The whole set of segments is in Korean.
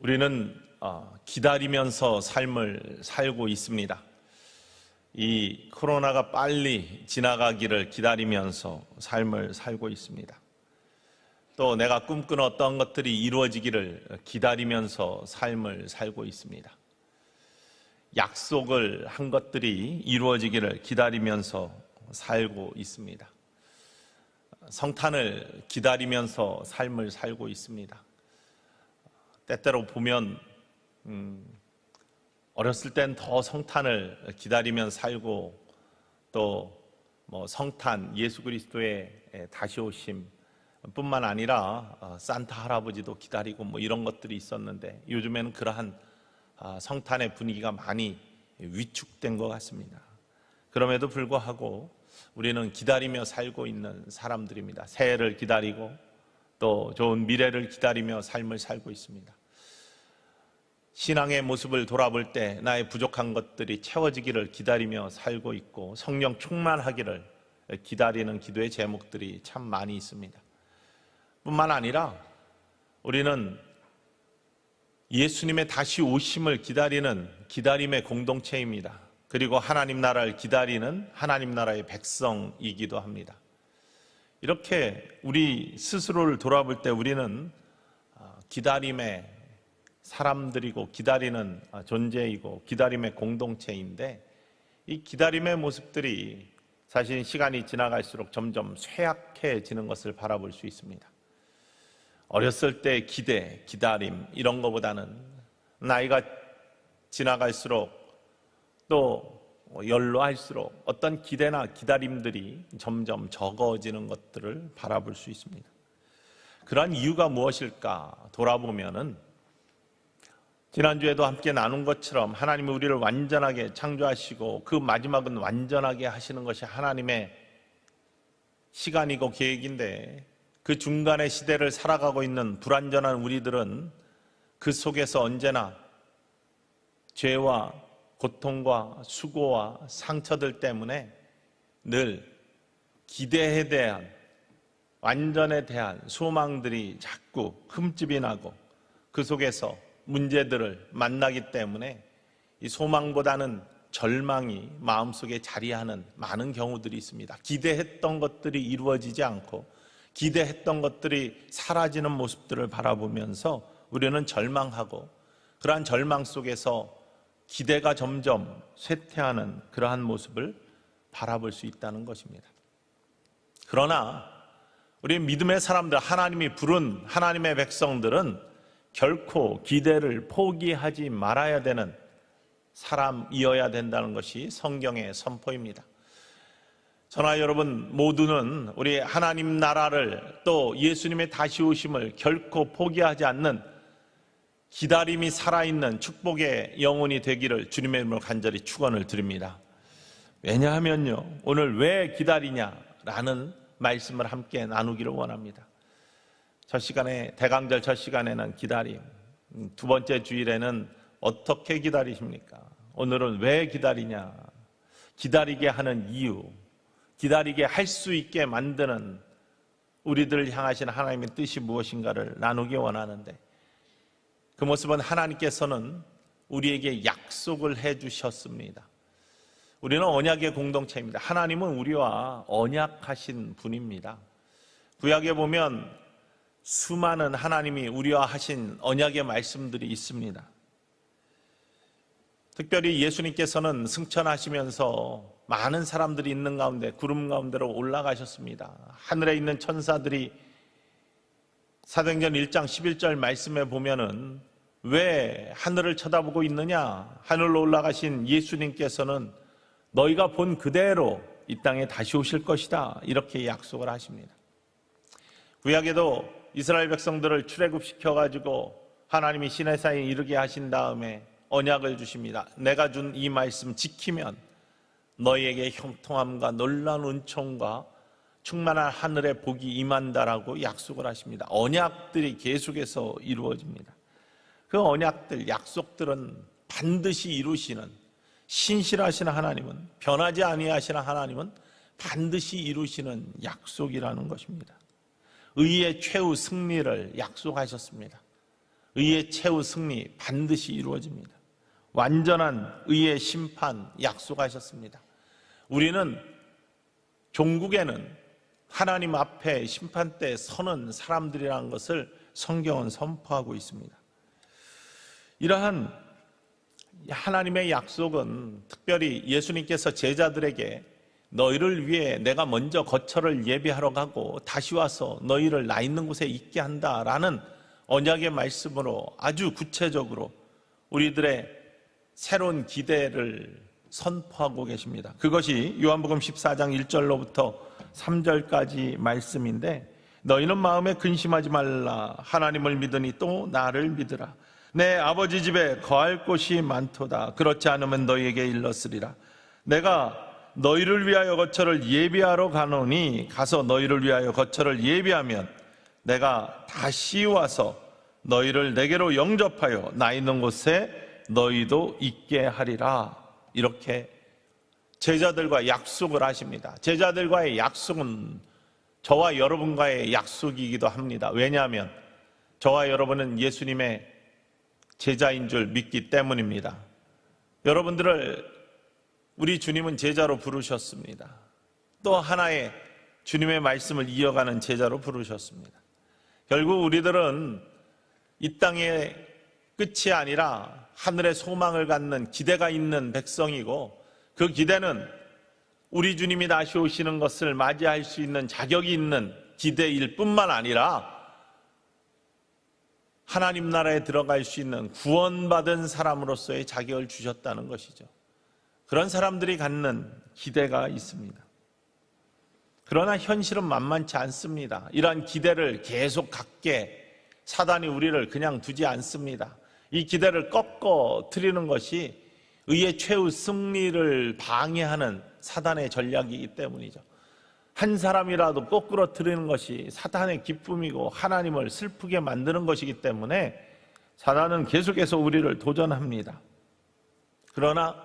우리는 기다리면서 삶을 살고 있습니다. 이 코로나가 빨리 지나가기를 기다리면서 삶을 살고 있습니다. 또 내가 꿈꾸는 어떤 것들이 이루어지기를 기다리면서 삶을 살고 있습니다. 약속을 한 것들이 이루어지기를 기다리면서 살고 있습니다. 성탄을 기다리면서 삶을 살고 있습니다. 때때로 보면 어렸을 땐 더 성탄을 기다리면 살고 또 성탄 예수 그리스도의 다시 오심 뿐만 아니라 산타 할아버지도 기다리고 이런 것들이 있었는데 요즘에는 그러한 성탄의 분위기가 많이 위축된 것 같습니다. 그럼에도 불구하고 우리는 기다리며 살고 있는 사람들입니다. 새해를 기다리고 또 좋은 미래를 기다리며 삶을 살고 있습니다. 신앙의 모습을 돌아볼 때 나의 부족한 것들이 채워지기를 기다리며 살고 있고 성령 충만하기를 기다리는 기도의 제목들이 참 많이 있습니다. 뿐만 아니라 우리는 예수님의 다시 오심을 기다리는 기다림의 공동체입니다. 그리고 하나님 나라를 기다리는 하나님 나라의 백성이기도 합니다. 이렇게 우리 스스로를 돌아볼 때 우리는 기다림의 사람들이고 기다리는 존재이고 기다림의 공동체인데 이 기다림의 모습들이 사실 시간이 지나갈수록 점점 쇠약해지는 것을 바라볼 수 있습니다. 어렸을 때 기대, 기다림 이런 것보다는 나이가 지나갈수록 또 연로할수록 어떤 기대나 기다림들이 점점 적어지는 것들을 바라볼 수 있습니다. 그러한 이유가 무엇일까 돌아보면은 지난주에도 함께 나눈 것처럼 하나님이 우리를 완전하게 창조하시고 그 마지막은 완전하게 하시는 것이 하나님의 시간이고 계획인데 그 중간의 시대를 살아가고 있는 불완전한 우리들은 그 속에서 언제나 죄와 고통과 수고와 상처들 때문에 늘 기대에 대한 완전에 대한 소망들이 자꾸 흠집이 나고 그 속에서 문제들을 만나기 때문에 이 소망보다는 절망이 마음속에 자리하는 많은 경우들이 있습니다. 기대했던 것들이 이루어지지 않고 기대했던 것들이 사라지는 모습들을 바라보면서 우리는 절망하고 그러한 절망 속에서 기대가 점점 쇠퇴하는 그러한 모습을 바라볼 수 있다는 것입니다. 그러나 우리 믿음의 사람들, 하나님이 부른 하나님의 백성들은 결코 기대를 포기하지 말아야 되는 사람이어야 된다는 것이 성경의 선포입니다. 저나 여러분 모두는 우리 하나님 나라를 또 예수님의 다시 오심을 결코 포기하지 않는 기다림이 살아있는 축복의 영혼이 되기를 주님의 이름으로 간절히 축원을 드립니다. 왜냐하면요, 오늘 왜 기다리냐라는 말씀을 함께 나누기를 원합니다. 첫 시간에 대강절 첫 시간에는 기다림, 두 번째 주일에는 어떻게 기다리십니까? 오늘은 왜 기다리냐? 기다리게 하는 이유, 기다리게 할 수 있게 만드는 우리들을 향하신 하나님의 뜻이 무엇인가를 나누기 원하는데 그 모습은 하나님께서는 우리에게 약속을 해주셨습니다. 우리는 언약의 공동체입니다. 하나님은 우리와 언약하신 분입니다. 구약에 보면 수많은 하나님이 우리와 하신 언약의 말씀들이 있습니다. 특별히 예수님께서는 승천하시면서 많은 사람들이 있는 가운데 구름 가운데로 올라가셨습니다. 하늘에 있는 천사들이 사도행전 1장 11절 말씀에 보면은 왜 하늘을 쳐다보고 있느냐? 하늘로 올라가신 예수님께서는 너희가 본 그대로 이 땅에 다시 오실 것이다. 이렇게 약속을 하십니다. 구약에도 이스라엘 백성들을 출애굽시켜가지고 하나님이 시내산에 이르게 하신 다음에 언약을 주십니다. 내가 준 이 말씀 지키면 너희에게 형통함과 놀라운 은총과 충만한 하늘의 복이 임한다라고 약속을 하십니다. 언약들이 계속해서 이루어집니다. 그 언약들, 약속들은 반드시 이루시는 신실하신 하나님은, 변하지 아니하시는 하나님은 반드시 이루시는 약속이라는 것입니다. 의의 최후 승리를 약속하셨습니다. 의의 최후 승리 반드시 이루어집니다. 완전한 의의 심판 약속하셨습니다. 우리는 종국에는 하나님 앞에 심판대에 서는 사람들이라는 것을 성경은 선포하고 있습니다. 이러한 하나님의 약속은 특별히 예수님께서 제자들에게 너희를 위해 내가 먼저 거처를 예비하러 가고 다시 와서 너희를 나 있는 곳에 있게 한다라는 언약의 말씀으로 아주 구체적으로 우리들의 새로운 기대를 선포하고 계십니다. 그것이 요한복음 14장 1절로부터 3절까지 말씀인데, 너희는 마음에 근심하지 말라. 하나님을 믿으니 또 나를 믿으라. 내 아버지 집에 거할 곳이 많도다. 그렇지 않으면 너희에게 일렀으리라. 내가 너희를 위하여 거처를 예비하러 가노니 가서 너희를 위하여 거처를 예비하면 내가 다시 와서 너희를 내게로 영접하여 나 있는 곳에 너희도 있게 하리라. 이렇게 제자들과 약속을 하십니다. 제자들과의 약속은 저와 여러분과의 약속이기도 합니다. 왜냐하면 저와 여러분은 예수님의 제자인 줄 믿기 때문입니다. 여러분들을 우리 주님은 제자로 부르셨습니다. 또 하나의 주님의 말씀을 이어가는 제자로 부르셨습니다. 결국 우리들은 이 땅의 끝이 아니라 하늘의 소망을 갖는 기대가 있는 백성이고, 그 기대는 우리 주님이 다시 오시는 것을 맞이할 수 있는 자격이 있는 기대일 뿐만 아니라 하나님 나라에 들어갈 수 있는 구원받은 사람으로서의 자격을 주셨다는 것이죠. 그런 사람들이 갖는 기대가 있습니다. 그러나 현실은 만만치 않습니다. 이러한 기대를 계속 갖게 사단이 우리를 그냥 두지 않습니다. 이 기대를 꺾어뜨리는 것이 의의 최후 승리를 방해하는 사단의 전략이기 때문이죠. 한 사람이라도 거꾸러뜨리는 것이 사단의 기쁨이고 하나님을 슬프게 만드는 것이기 때문에 사단은 계속해서 우리를 도전합니다. 그러나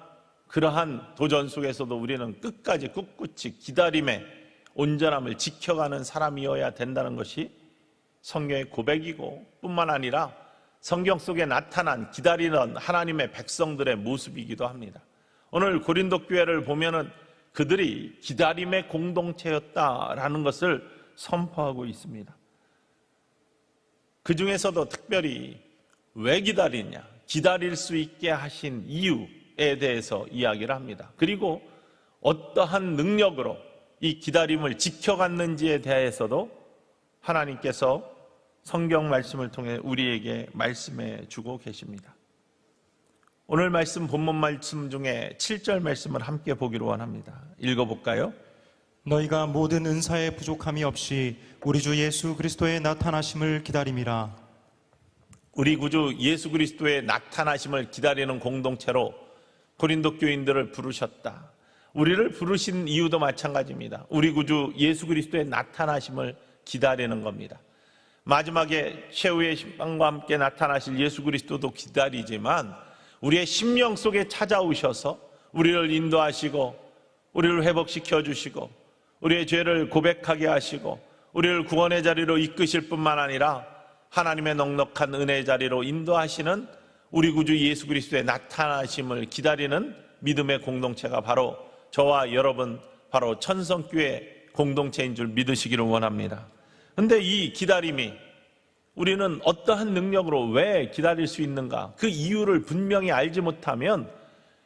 그러한 도전 속에서도 우리는 끝까지 꿋꿋이 기다림의 온전함을 지켜가는 사람이어야 된다는 것이 성경의 고백이고, 뿐만 아니라 성경 속에 나타난 기다리는 하나님의 백성들의 모습이기도 합니다. 오늘 고린도 교회를 보면은 그들이 기다림의 공동체였다라는 것을 선포하고 있습니다. 그 중에서도 특별히 왜 기다리냐, 기다릴 수 있게 하신 이유에 대해서 이야기를 합니다. 그리고 어떠한 능력으로 이 기다림을 지켜갔는지에 대해서도 하나님께서 성경 말씀을 통해 우리에게 말씀해 주고 계십니다. 오늘 말씀, 본문 말씀 중에 7절 말씀을 함께 보기로 원합니다. 읽어볼까요? 너희가 모든 은사에 부족함이 없이 우리 주 예수 그리스도의 나타나심을 기다림이라. 우리 구주 예수 그리스도의 나타나심을 기다리는 공동체로 고린도 교인들을 부르셨다. 우리를 부르신 이유도 마찬가지입니다. 우리 구주 예수 그리스도의 나타나심을 기다리는 겁니다. 마지막에 최후의 심판과 함께 나타나실 예수 그리스도도 기다리지만 우리의 심령 속에 찾아오셔서 우리를 인도하시고 우리를 회복시켜 주시고 우리의 죄를 고백하게 하시고 우리를 구원의 자리로 이끄실 뿐만 아니라 하나님의 넉넉한 은혜의 자리로 인도하시는 우리 구주 예수 그리스도의 나타나심을 기다리는 믿음의 공동체가 바로 저와 여러분, 바로 천성교회 공동체인 줄 믿으시기를 원합니다. 그런데 이 기다림이 우리는 어떠한 능력으로 왜 기다릴 수 있는가, 그 이유를 분명히 알지 못하면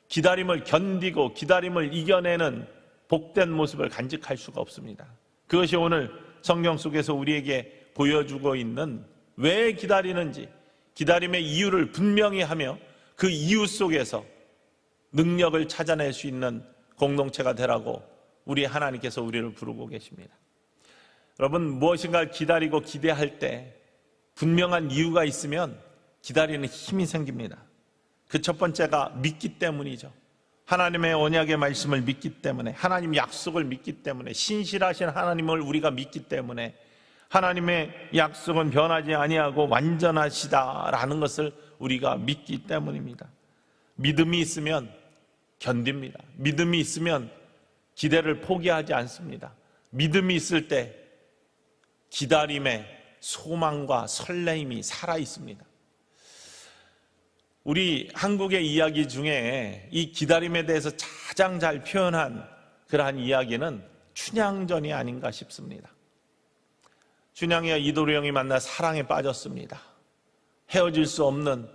기다림을 견디고 기다림을 이겨내는 복된 모습을 간직할 수가 없습니다. 그것이 오늘 성경 속에서 우리에게 보여주고 있는 왜 기다리는지, 기다림의 이유를 분명히 하며 그 이유 속에서 능력을 찾아낼 수 있는 공동체가 되라고 우리 하나님께서 우리를 부르고 계십니다. 여러분, 무엇인가를 기다리고 기대할 때 분명한 이유가 있으면 기다리는 힘이 생깁니다. 그 첫 번째가 믿기 때문이죠. 하나님의 언약의 말씀을 믿기 때문에, 하나님 약속을 믿기 때문에, 신실하신 하나님을 우리가 믿기 때문에, 하나님의 약속은 변하지 아니하고 완전하시다라는 것을 우리가 믿기 때문입니다. 믿음이 있으면 견딥니다. 믿음이 있으면 기대를 포기하지 않습니다. 믿음이 있을 때 기다림의 소망과 설레임이 살아 있습니다. 우리 한국의 이야기 중에 이 기다림에 대해서 가장 잘 표현한 그러한 이야기는 춘향전이 아닌가 싶습니다. 춘향이와 이도령이 만나 사랑에 빠졌습니다. 헤어질 수 없는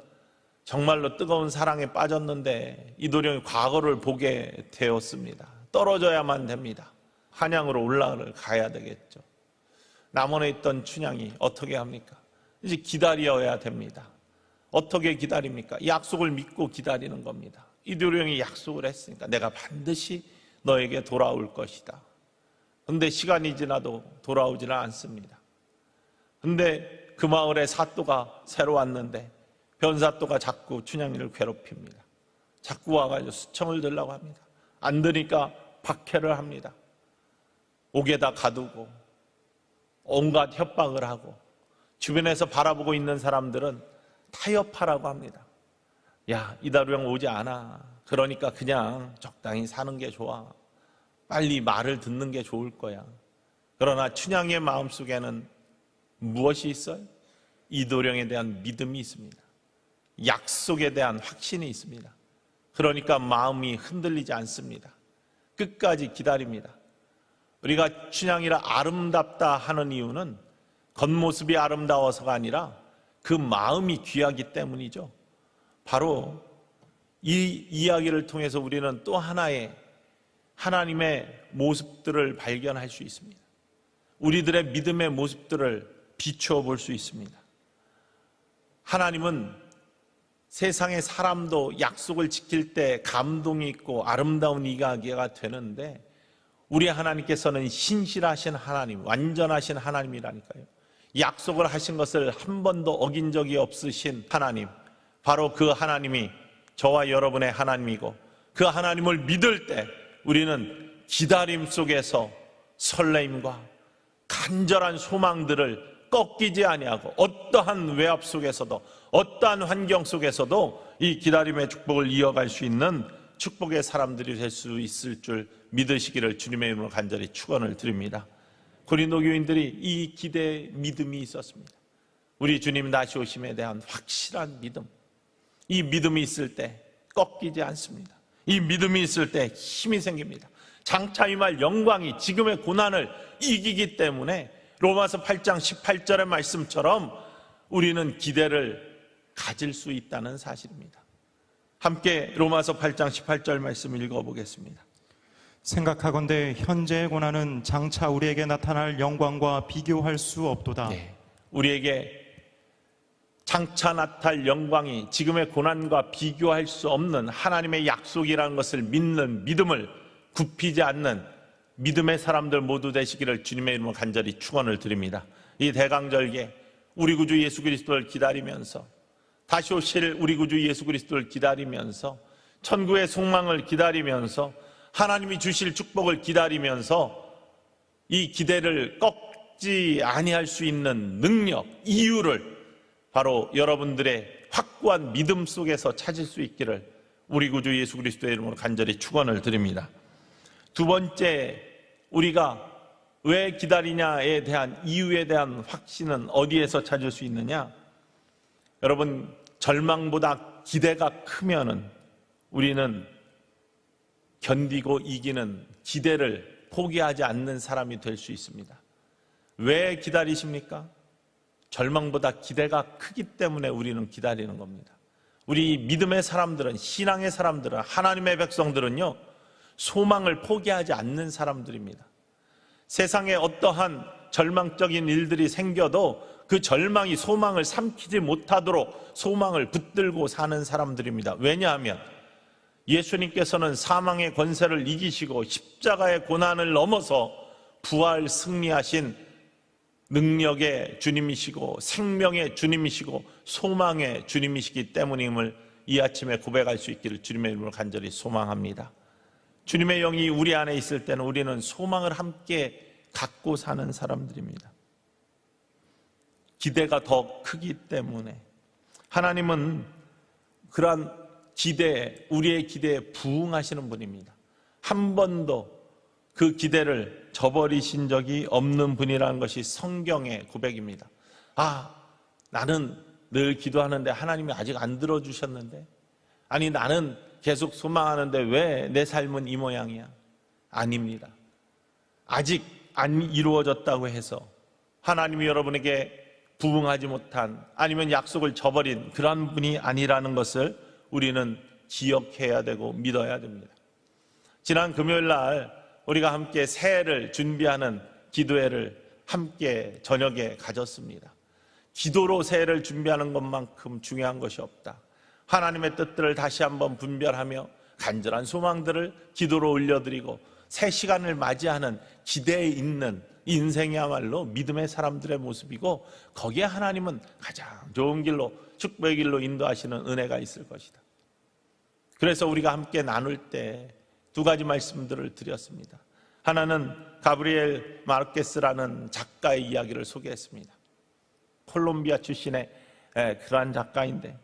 정말로 뜨거운 사랑에 빠졌는데 이도령이 과거를 보게 되었습니다. 떨어져야만 됩니다. 한양으로 올라가야 되겠죠. 남원에 있던 춘향이 어떻게 합니까? 이제 기다려야 됩니다. 어떻게 기다립니까? 약속을 믿고 기다리는 겁니다. 이도령이 약속을 했으니까 내가 반드시 너에게 돌아올 것이다. 근데 시간이 지나도 돌아오지는 않습니다. 근데 그 마을에 사또가 새로 왔는데 변사또가 자꾸 춘향이를 괴롭힙니다. 자꾸 와가지고 수청을 들라고 합니다. 안 되니까 박해를 합니다. 옥에다 가두고 온갖 협박을 하고 주변에서 바라보고 있는 사람들은 타협하라고 합니다. 야, 이다령 오지 않아. 그러니까 그냥 적당히 사는 게 좋아. 빨리 말을 듣는 게 좋을 거야. 그러나 춘향의 마음속에는 무엇이 있어요? 이도령에 대한 믿음이 있습니다. 약속에 대한 확신이 있습니다. 그러니까 마음이 흔들리지 않습니다. 끝까지 기다립니다. 우리가 춘향이라 아름답다 하는 이유는 겉모습이 아름다워서가 아니라 그 마음이 귀하기 때문이죠. 바로 이 이야기를 통해서 우리는 또 하나의 하나님의 모습들을 발견할 수 있습니다. 우리들의 믿음의 모습들을 비추어 볼 수 있습니다. 하나님은 세상의 사람도 약속을 지킬 때 감동이 있고 아름다운 이야기가 되는데 우리 하나님께서는 신실하신 하나님, 완전하신 하나님이라니까요. 약속을 하신 것을 한 번도 어긴 적이 없으신 하나님, 바로 그 하나님이 저와 여러분의 하나님이고 그 하나님을 믿을 때 우리는 기다림 속에서 설레임과 간절한 소망들을 꺾이지 아니하고 어떠한 외압 속에서도 어떠한 환경 속에서도 이 기다림의 축복을 이어갈 수 있는 축복의 사람들이 될 수 있을 줄 믿으시기를 주님의 이름으로 간절히 축원을 드립니다. 고린도 교인들이 이 기대의 믿음이 있었습니다. 우리 주님 다시 오심에 대한 확실한 믿음, 이 믿음이 있을 때 꺾이지 않습니다. 이 믿음이 있을 때 힘이 생깁니다. 장차 임할 영광이 지금의 고난을 이기기 때문에 로마서 8장 18절의 말씀처럼 우리는 기대를 가질 수 있다는 사실입니다. 함께 로마서 8장 18절 말씀 읽어보겠습니다. 생각하건대 현재의 고난은 장차 우리에게 나타날 영광과 비교할 수 없도다. 네, 우리에게 장차 나타날 영광이 지금의 고난과 비교할 수 없는 하나님의 약속이라는 것을 믿는 믿음을 굽히지 않는 믿음의 사람들 모두 되시기를 주님의 이름으로 간절히 축원을 드립니다. 이 대강절기에 우리 구주 예수 그리스도를 기다리면서 다시 오실 우리 구주 예수 그리스도를 기다리면서 천국의 소망을 기다리면서 하나님이 주실 축복을 기다리면서 이 기대를 꺾지 아니할 수 있는 능력, 이유를 바로 여러분들의 확고한 믿음 속에서 찾을 수 있기를 우리 구주 예수 그리스도의 이름으로 간절히 축원을 드립니다. 두 번째, 우리가 왜 기다리냐에 대한 이유에 대한 확신은 어디에서 찾을 수 있느냐? 여러분, 절망보다 기대가 크면은 우리는 견디고 이기는 기대를 포기하지 않는 사람이 될 수 있습니다. 왜 기다리십니까? 절망보다 기대가 크기 때문에 우리는 기다리는 겁니다. 우리 믿음의 사람들은, 신앙의 사람들은, 하나님의 백성들은요, 소망을 포기하지 않는 사람들입니다. 세상에 어떠한 절망적인 일들이 생겨도 그 절망이 소망을 삼키지 못하도록 소망을 붙들고 사는 사람들입니다. 왜냐하면 예수님께서는 사망의 권세를 이기시고 십자가의 고난을 넘어서 부활 승리하신 능력의 주님이시고 생명의 주님이시고 소망의 주님이시기 때문임을 이 아침에 고백할 수 있기를 주님의 이름으로 간절히 소망합니다. 주님의 영이 우리 안에 있을 때는 우리는 소망을 함께 갖고 사는 사람들입니다. 기대가 더 크기 때문에 하나님은 그러한 기대에, 우리의 기대에 부응하시는 분입니다. 한 번도 그 기대를 저버리신 적이 없는 분이라는 것이 성경의 고백입니다. 나는 늘 기도하는데 하나님이 아직 안 들어주셨는데, 아니 나는 계속 소망하는데 왜 내 삶은 이 모양이야? 아닙니다. 아직 안 이루어졌다고 해서 하나님이 여러분에게 부응하지 못한, 아니면 약속을 저버린 그런 분이 아니라는 것을 우리는 기억해야 되고 믿어야 됩니다. 지난 금요일 날 우리가 함께 새해를 준비하는 기도회를 함께 저녁에 가졌습니다. 기도로 새해를 준비하는 것만큼 중요한 것이 없다. 하나님의 뜻들을 다시 한번 분별하며 간절한 소망들을 기도로 올려드리고 새 시간을 맞이하는 기대에 있는 인생이야말로 믿음의 사람들의 모습이고, 거기에 하나님은 가장 좋은 길로, 축복의 길로 인도하시는 은혜가 있을 것이다. 그래서 우리가 함께 나눌 때 두 가지 말씀들을 드렸습니다. 하나는 가브리엘 마르케스라는 작가의 이야기를 소개했습니다. 콜롬비아 출신의 그러한 작가인데,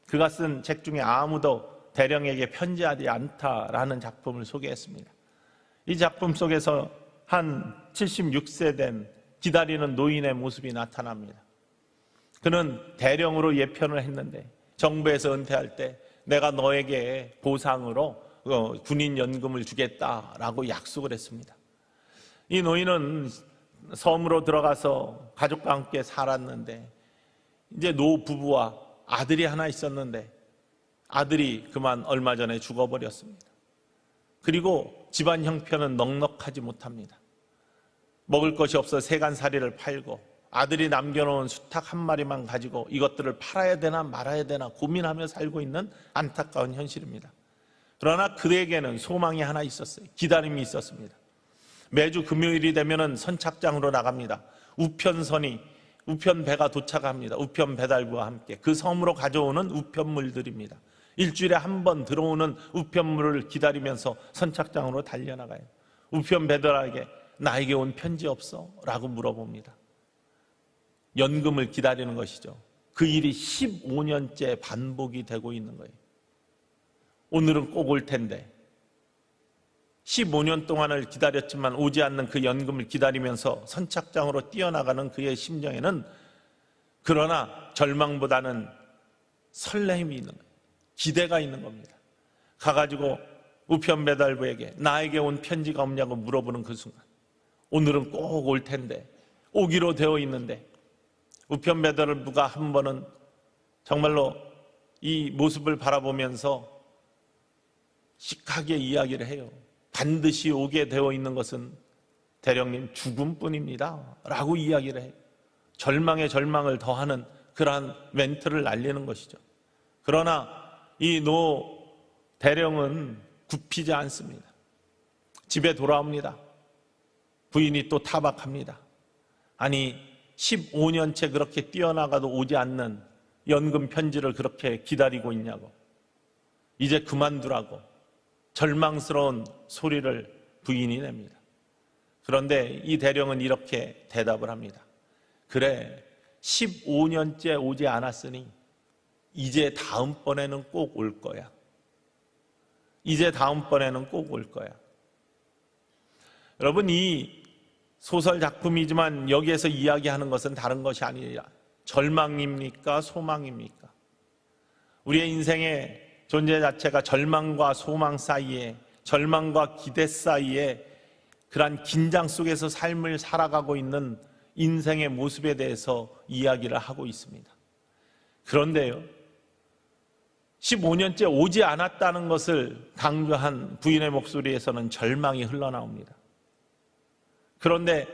그가 쓴 책 중에 아무도 대령에게 편지하지 않다라는 작품을 소개했습니다. 이 작품 속에서 한 76세 된 기다리는 노인의 모습이 나타납니다. 그는 대령으로 예편을 했는데 정부에서 은퇴할 때 내가 너에게 보상으로 군인 연금을 주겠다라고 약속을 했습니다. 이 노인은 섬으로 들어가서 가족과 함께 살았는데, 이제 노부부와 아들이 하나 있었는데 아들이 그만 얼마 전에 죽어버렸습니다. 그리고 집안 형편은 넉넉하지 못합니다. 먹을 것이 없어 세간살이를 팔고 아들이 남겨놓은 수탉 한 마리만 가지고 이것들을 팔아야 되나 말아야 되나 고민하며 살고 있는 안타까운 현실입니다. 그러나 그에게는 소망이 하나 있었어요. 기다림이 있었습니다. 매주 금요일이 되면은 선착장으로 나갑니다. 우편 배가 도착합니다. 우편 배달부와 함께 그 섬으로 가져오는 우편물들입니다. 일주일에 한 번 들어오는 우편물을 기다리면서 선착장으로 달려나가요. 우편 배달에게 나에게 온 편지 없어? 라고 물어봅니다. 연금을 기다리는 것이죠. 그 일이 15년째 반복이 되고 있는 거예요. 오늘은 꼭 올 텐데 15년 동안을 기다렸지만 오지 않는 그 연금을 기다리면서 선착장으로 뛰어나가는 그의 심정에는 그러나 절망보다는 설렘이 있는 거예요. 기대가 있는 겁니다. 가가지고 우편 배달부에게 나에게 온 편지가 없냐고 물어보는 그 순간, 오늘은 꼭 올 텐데 오기로 되어 있는데, 우편 배달부가 한 번은 정말로 이 모습을 바라보면서 시크하게 이야기를 해요. 반드시 오게 되어 있는 것은 대령님 죽음뿐입니다 라고 이야기를 해요. 절망에 절망을 더하는 그러한 멘트를 날리는 것이죠. 그러나 이 노 대령은 굽히지 않습니다. 집에 돌아옵니다. 부인이 또 타박합니다. 아니 15년째 그렇게 뛰어나가도 오지 않는 연금 편지를 그렇게 기다리고 있냐고, 이제 그만두라고 절망스러운 소리를 부인이 냅니다. 그런데 이 대령은 이렇게 대답을 합니다. 그래, 15년째 오지 않았으니 이제 다음번에는 꼭 올 거야. 이제 다음번에는 꼭 올 거야. 여러분, 이 소설 작품이지만 여기에서 이야기하는 것은 다른 것이 아니라 절망입니까? 소망입니까? 우리의 인생의 존재 자체가 절망과 소망 사이에, 절망과 기대 사이에 그러한 긴장 속에서 삶을 살아가고 있는 인생의 모습에 대해서 이야기를 하고 있습니다. 그런데요, 15년째 오지 않았다는 것을 강조한 부인의 목소리에서는 절망이 흘러나옵니다. 그런데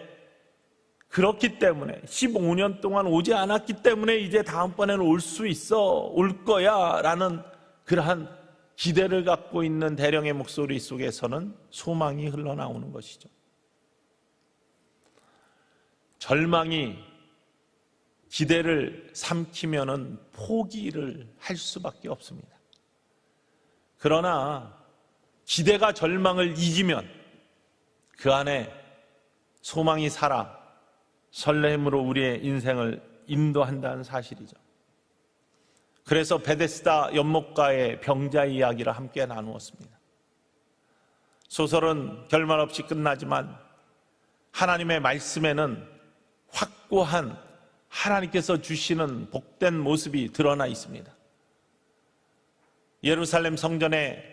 그렇기 때문에 15년 동안 오지 않았기 때문에 이제 다음번에는 올 수 있어, 올 거야 라는 그러한 기대를 갖고 있는 대령의 목소리 속에서는 소망이 흘러나오는 것이죠. 절망이 기대를 삼키면은 포기를 할 수밖에 없습니다. 그러나 기대가 절망을 이기면 그 안에 소망이 살아 설렘으로 우리의 인생을 인도한다는 사실이죠. 그래서 베데스다 연못가의 병자 이야기를 함께 나누었습니다. 소설은 결말 없이 끝나지만 하나님의 말씀에는 확고한 하나님께서 주시는 복된 모습이 드러나 있습니다. 예루살렘 성전에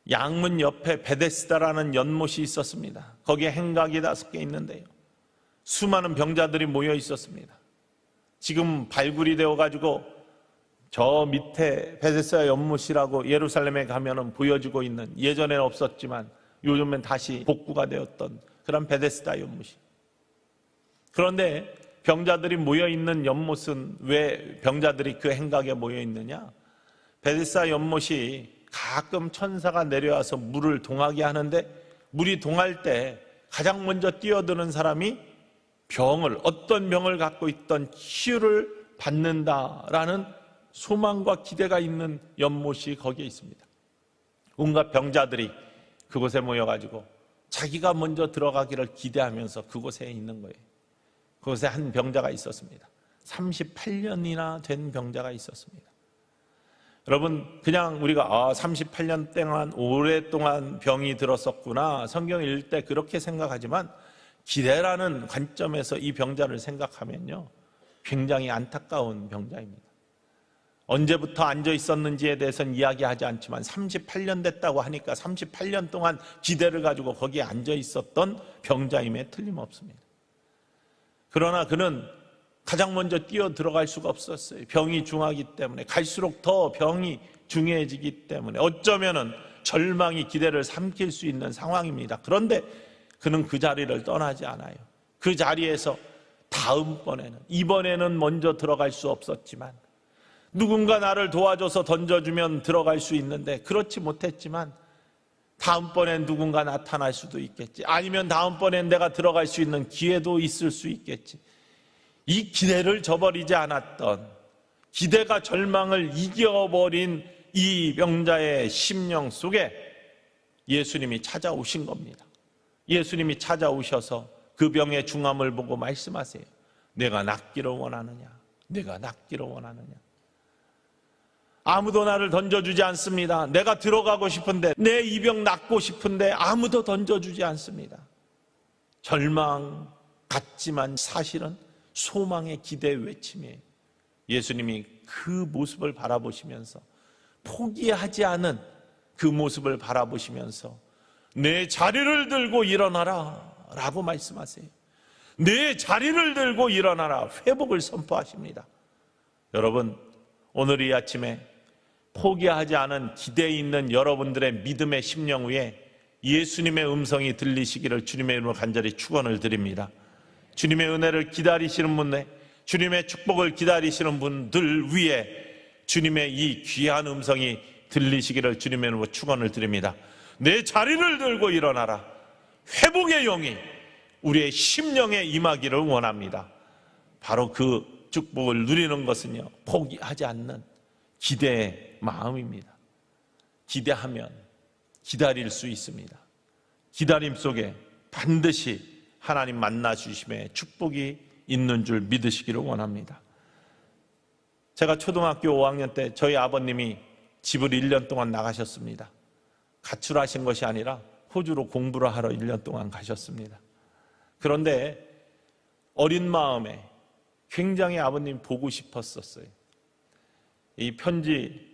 양문 옆에 베데스다라는 연못이 있었습니다. 거기에 행각이 5개 있는데요, 수많은 병자들이 모여 있었습니다. 지금 발굴이 되어가지고 저 밑에 베데스다 연못이라고 예루살렘에 가면은 보여지고 있는, 예전에는 없었지만 요즘엔 다시 복구가 되었던 그런 베데스다 연못이. 그런데 병자들이 모여 있는 연못은 왜 병자들이 그 행각에 모여 있느냐? 베데스다 연못이 가끔 천사가 내려와서 물을 동하게 하는데, 물이 동할 때 가장 먼저 뛰어드는 사람이 어떤 병을 갖고 있던 치유를 받는다라는 소망과 기대가 있는 연못이 거기에 있습니다. 온갖 병자들이 그곳에 모여가지고 자기가 먼저 들어가기를 기대하면서 그곳에 있는 거예요. 그곳에 한 병자가 있었습니다. 38년이나 된 병자가 있었습니다. 여러분, 그냥 우리가 38년 동안 오랫동안 병이 들었었구나, 성경 읽을 때 그렇게 생각하지만, 기대라는 관점에서 이 병자를 생각하면요, 굉장히 안타까운 병자입니다. 언제부터 앉아 있었는지에 대해서는 이야기하지 않지만 38년 됐다고 하니까 38년 동안 기대를 가지고 거기에 앉아 있었던 병자임에 틀림없습니다. 그러나 그는 가장 먼저 뛰어 들어갈 수가 없었어요. 병이 중하기 때문에, 갈수록 더 병이 중해지기 때문에 어쩌면은 절망이 기대를 삼킬 수 있는 상황입니다. 그런데 그는 그 자리를 떠나지 않아요. 그 자리에서 다음번에는, 이번에는 먼저 들어갈 수 없었지만, 누군가 나를 도와줘서 던져주면 들어갈 수 있는데 그렇지 못했지만, 다음번엔 누군가 나타날 수도 있겠지, 아니면 다음번엔 내가 들어갈 수 있는 기회도 있을 수 있겠지. 이 기대를 저버리지 않았던, 기대가 절망을 이겨버린 이 병자의 심령 속에 예수님이 찾아오신 겁니다. 예수님이 찾아오셔서 그 병의 중함을 보고 말씀하세요. 내가 낫기를 원하느냐? 내가 낫기를 원하느냐? 아무도 나를 던져주지 않습니다. 내가 들어가고 싶은데, 내 이 병 낫고 싶은데 아무도 던져주지 않습니다. 절망 같지만 사실은 소망의 기대의 외침이에요. 예수님이 그 모습을 바라보시면서, 포기하지 않은 그 모습을 바라보시면서 내 자리를 들고 일어나라 라고 말씀하세요. 내 자리를 들고 일어나라, 회복을 선포하십니다. 여러분, 오늘 이 아침에 포기하지 않은 기대에 있는 여러분들의 믿음의 심령 위에 예수님의 음성이 들리시기를 주님의 이름으로 간절히 축원을 드립니다. 주님의 은혜를 기다리시는 분들, 주님의 축복을 기다리시는 분들 위에 주님의 이 귀한 음성이 들리시기를 주님의 이름으로 축원을 드립니다. 내 자리를 들고 일어나라. 회복의 영이 우리의 심령에 임하기를 원합니다. 바로 그 축복을 누리는 것은요, 포기하지 않는 기대의 마음입니다. 기대하면 기다릴 수 있습니다. 기다림 속에 반드시 하나님 만나 주심에 축복이 있는 줄 믿으시기를 원합니다. 제가 초등학교 5학년 때 저희 아버님이 집을 1년 동안 나가셨습니다. 가출하신 것이 아니라 호주로 공부를 하러 1년 동안 가셨습니다. 그런데 어린 마음에 굉장히 아버님 보고 싶었었어요. 이 편지,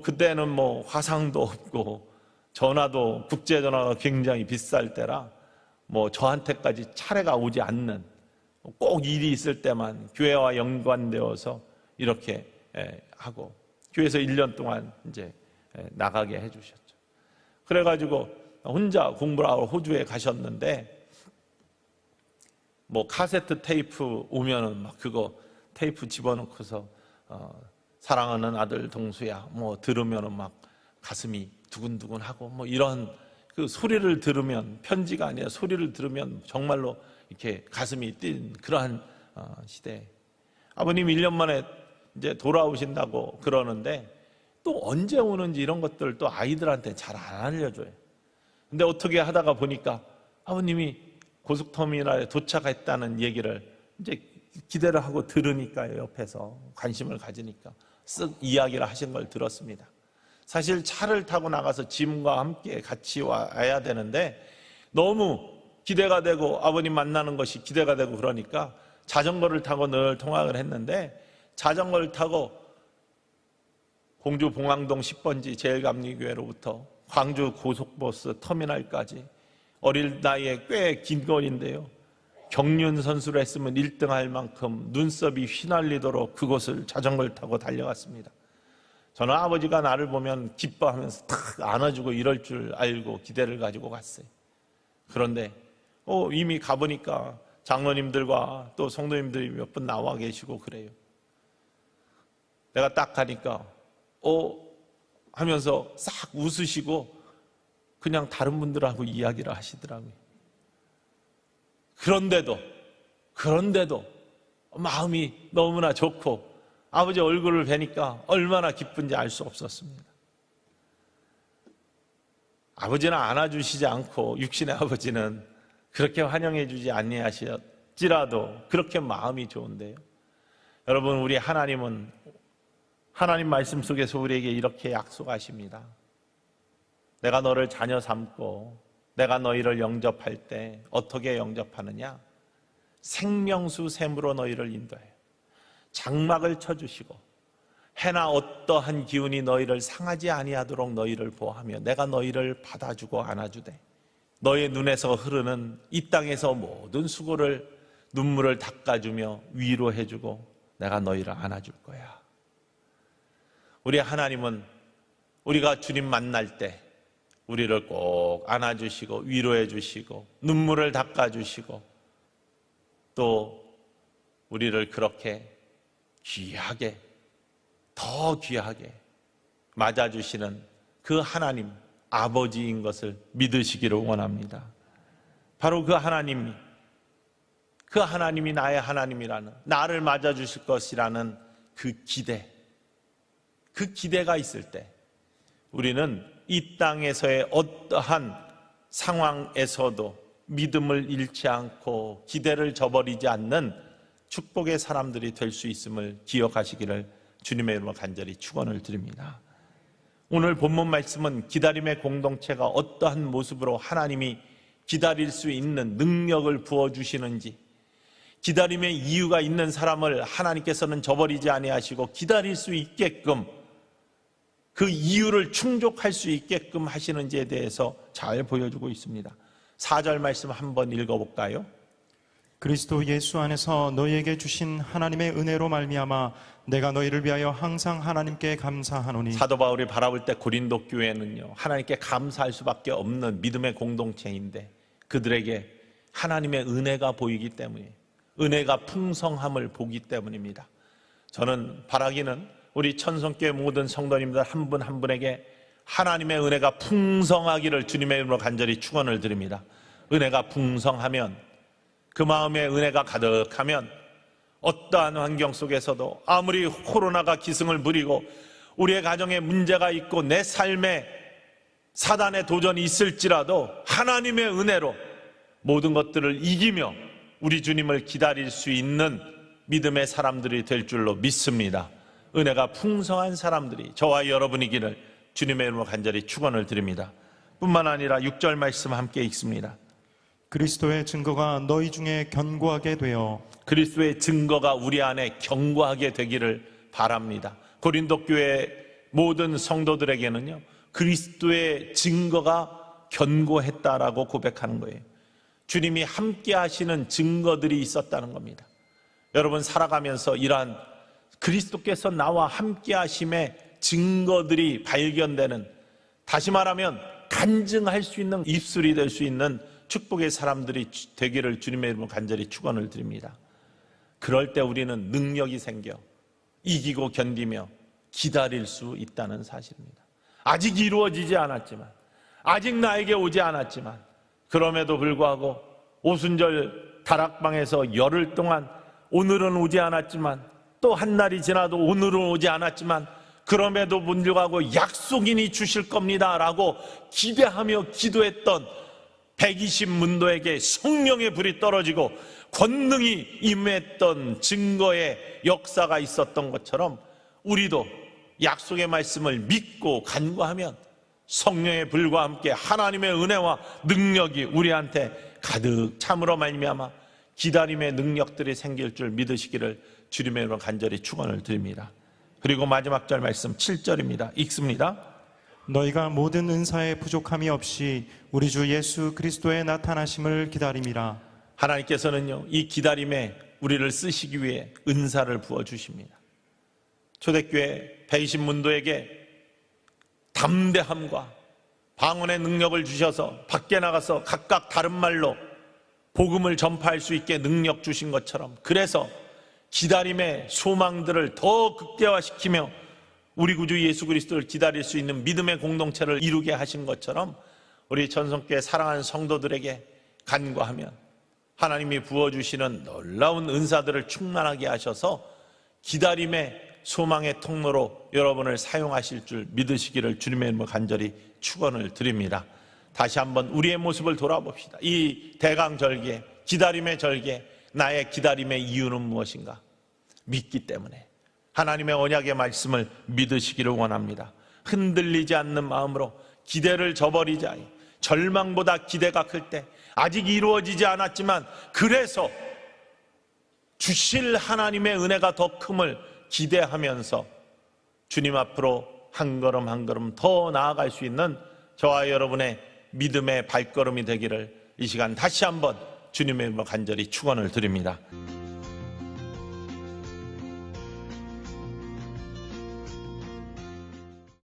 그때는 화상도 없고 전화도, 국제전화가 굉장히 비쌀 때라 저한테까지 차례가 오지 않는, 꼭 일이 있을 때만 교회와 연관되어서 이렇게 하고, 교회에서 1년 동안 이제 나가게 해주셨죠. 그래가지고 혼자 공부를 하러 호주에 가셨는데, 카세트 테이프 오면은 막 그거 테이프 집어넣고서 사랑하는 아들 동수야 들으면은 막 가슴이 두근두근하고 이런 그 소리를 들으면, 편지가 아니라 소리를 들으면 정말로 이렇게 가슴이 뛴 그러한 시대. 아버님 1년 만에 이제 돌아오신다고 그러는데, 또 언제 오는지 이런 것들 또 아이들한테 잘 안 알려줘요. 근데 어떻게 하다가 보니까 아버님이 고속터미널에 도착했다는 얘기를 이제 기대를 하고 들으니까요, 옆에서 관심을 가지니까 쓱 이야기를 하신 걸 들었습니다. 사실 차를 타고 나가서 짐과 함께 같이 와야 되는데 너무 기대가 되고 아버님 만나는 것이 기대가 되고 그러니까 자전거를 타고 늘 통학을 했는데 자전거를 타고 공주 봉황동 10번지 제일감리교회로부터 광주 고속버스 터미널까지 어릴 나이에 꽤 긴 거리인데요. 경륜 선수를 했으면 1등 할 만큼 눈썹이 휘날리도록 그곳을 자전거를 타고 달려갔습니다. 저는 아버지가 나를 보면 기뻐하면서 탁 안아주고 이럴 줄 알고 기대를 가지고 갔어요. 그런데 이미 가보니까 장로님들과 또 성도님들이 몇 분 나와 계시고 그래요. 내가 딱 가니까 하면서 싹 웃으시고 그냥 다른 분들하고 이야기를 하시더라고요. 그런데도 마음이 너무나 좋고 아버지 얼굴을 뵈니까 얼마나 기쁜지 알 수 없었습니다. 아버지는 안아주시지 않고 육신의 아버지는 그렇게 환영해 주지 아니하셨지라도 그렇게 마음이 좋은데요. 여러분, 우리 하나님은 하나님 말씀 속에서 우리에게 이렇게 약속하십니다. 내가 너를 자녀 삼고 내가 너희를 영접할 때 어떻게 영접하느냐? 생명수 샘으로 너희를 인도해요. 장막을 쳐주시고 해나 어떠한 기운이 너희를 상하지 아니하도록 너희를 보호하며 내가 너희를 받아주고 안아주되 너의 눈에서 흐르는 이 땅에서 모든 수고를 눈물을 닦아주며 위로해주고 내가 너희를 안아줄 거야. 우리 하나님은 우리가 주님 만날 때 우리를 꼭 안아주시고 위로해주시고 눈물을 닦아주시고 또 우리를 그렇게 귀하게 더 귀하게 맞아주시는 그 하나님 아버지인 것을 믿으시기를 원합니다. 바로 그 하나님이 나의 하나님이라는 나를 맞아주실 것이라는 그 기대가 있을 때 우리는 이 땅에서의 어떠한 상황에서도 믿음을 잃지 않고 기대를 저버리지 않는 축복의 사람들이 될 수 있음을 기억하시기를 주님의 이름으로 간절히 축원을 드립니다. 오늘 본문 말씀은 기다림의 공동체가 어떠한 모습으로 하나님이 기다릴 수 있는 능력을 부어주시는지, 기다림의 이유가 있는 사람을 하나님께서는 저버리지 아니하시고 기다릴 수 있게끔 그 이유를 충족할 수 있게끔 하시는지에 대해서 잘 보여주고 있습니다. 4절 말씀 한번 읽어볼까요? 그리스도 예수 안에서 너희에게 주신 하나님의 은혜로 말미암아 내가 너희를 위하여 항상 하나님께 감사하노니. 사도 바울이 바라볼 때 고린도 교회는요, 하나님께 감사할 수밖에 없는 믿음의 공동체인데 그들에게 하나님의 은혜가 보이기 때문에, 은혜가 풍성함을 보기 때문입니다. 저는 바라기는 우리 천성교회 모든 성도님들 한 분 한 분에게 하나님의 은혜가 풍성하기를 주님의 이름으로 간절히 축원을 드립니다. 은혜가 풍성하면, 그 마음에 은혜가 가득하면 어떠한 환경 속에서도 아무리 코로나가 기승을 부리고 우리의 가정에 문제가 있고 내 삶에 사단의 도전이 있을지라도 하나님의 은혜로 모든 것들을 이기며 우리 주님을 기다릴 수 있는 믿음의 사람들이 될 줄로 믿습니다. 은혜가 풍성한 사람들이 저와 여러분이기를 주님의 이름으로 간절히 축원을 드립니다. 뿐만 아니라 6절 말씀 함께 읽습니다. 그리스도의 증거가 너희 중에 견고하게 되어. 그리스도의 증거가 우리 안에 견고하게 되기를 바랍니다. 고린도 교회 모든 성도들에게는요, 그리스도의 증거가 견고했다라고 고백하는 거예요. 주님이 함께 하시는 증거들이 있었다는 겁니다. 여러분, 살아가면서 이러한 그리스도께서 나와 함께 하심의 증거들이 발견되는, 다시 말하면 간증할 수 있는 입술이 될 수 있는 축복의 사람들이 되기를 주님의 이름으로 간절히 축원을 드립니다. 그럴 때 우리는 능력이 생겨 이기고 견디며 기다릴 수 있다는 사실입니다. 아직 이루어지지 않았지만, 아직 나에게 오지 않았지만, 그럼에도 불구하고 오순절 다락방에서 열흘 동안 오늘은 오지 않았지만, 또 한 날이 지나도 오늘은 오지 않았지만, 그럼에도 불구하고 약속이니 주실 겁니다 라고 기대하며 기도했던 120문도에게 성령의 불이 떨어지고 권능이 임했던 증거의 역사가 있었던 것처럼 우리도 약속의 말씀을 믿고 간구하면 성령의 불과 함께 하나님의 은혜와 능력이 우리한테 가득 참으로 말미암아 기다림의 능력들이 생길 줄 믿으시기를 주님의 이름으로 간절히 축원을 드립니다. 그리고 마지막 절 말씀 7절입니다. 읽습니다. 너희가 모든 은사에 부족함이 없이 우리 주 예수 그리스도의 나타나심을 기다림이라. 하나님께서는요, 이 기다림에 우리를 쓰시기 위해 은사를 부어주십니다. 초대교회 배신문도에게 담대함과 방언의 능력을 주셔서 밖에 나가서 각각 다른 말로 복음을 전파할 수 있게 능력 주신 것처럼, 그래서 기다림의 소망들을 더 극대화시키며 우리 구주 예수 그리스도를 기다릴 수 있는 믿음의 공동체를 이루게 하신 것처럼 우리 전성교회 사랑하는 성도들에게 간구하면 하나님이 부어주시는 놀라운 은사들을 충만하게 하셔서 기다림의 소망의 통로로 여러분을 사용하실 줄 믿으시기를 주님의 이름으로 간절히 축원을 드립니다. 다시 한번 우리의 모습을 돌아봅시다. 이 대강절기에, 기다림의 절기에 나의 기다림의 이유는 무엇인가? 믿기 때문에 하나님의 언약의 말씀을 믿으시기를 원합니다. 흔들리지 않는 마음으로 기대를 저버리지 않아요. 절망보다 기대가 클 때, 아직 이루어지지 않았지만 그래서 주실 하나님의 은혜가 더 큼을 기대하면서 주님 앞으로 한 걸음 한 걸음 더 나아갈 수 있는 저와 여러분의 믿음의 발걸음이 되기를 이 시간 다시 한번 주님의 이름으로 간절히 축원을 드립니다.